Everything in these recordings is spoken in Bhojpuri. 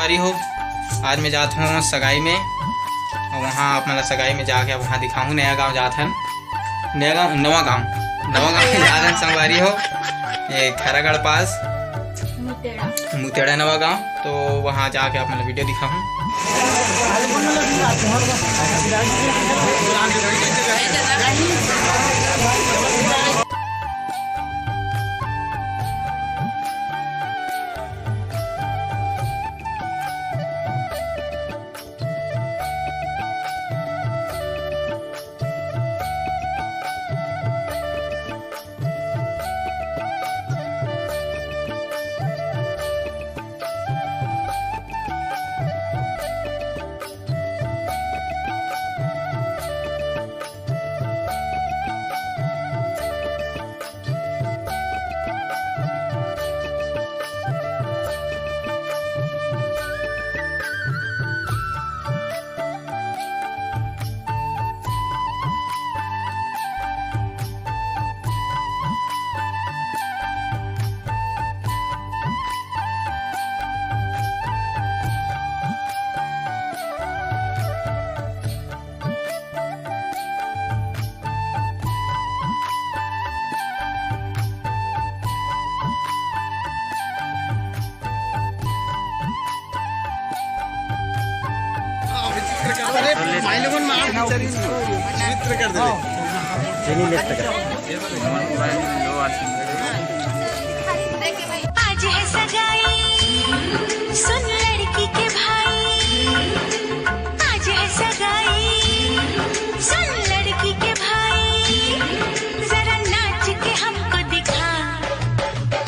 संगवारी हो, आज मैं जात हूँ सगाई में और वहाँ आप मतलब सगाई में जाके वहाँ दिखाऊँ। नया गांव जात हन, नवा गांव जात हन संगवारी हो, ये खैरागढ़ पास मुतेड़ा नवा गांव। तो वहाँ जाके आप मतलब वीडियो दिखाऊँ। आज है सगाई, सुन लड़की के भाई। आज है सगाई, सुन लड़की के भाई, जरा नाच के हमको दिखा।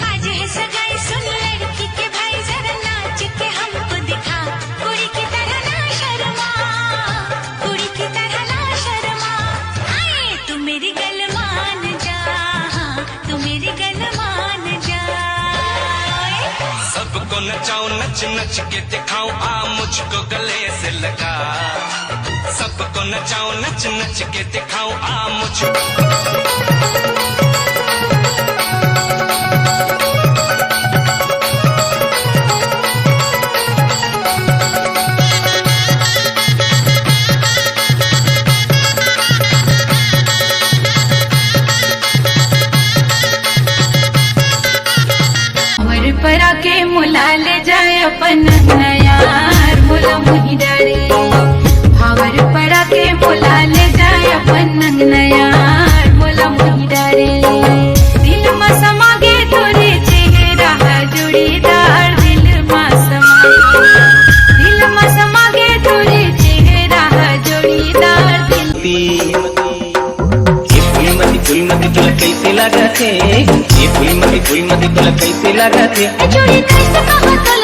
आज है सगाई, सुन लड़की के भाई, जरा नाच के हमको दिखा। कुड़ी की तरह ना शर्मा, कुड़ी की तरह ना शर्मा। आए तू मेरी गल मान जा, तू मेरी गल मान जा। सबको नचाऊं, नच नच के दिखाऊं, आ मुझको गले से लगा। सबको नचाऊं, नच नच के दिखाऊं, आ मुझको। परा के मुला ले जाए अपन नयार मुला मुही डरे। भावर परा के मुला ले जाए अपन नयार मुला मुही डरे। दिल में समागे तोरे चेहरा जोड़ीदार, दिल में समागे तोरे चेहरा जोड़ीदार। फुलमती तुला कैसे लागत है, ये फुलमती तुला कैसे लागत है। जोड़ी कैसे कहा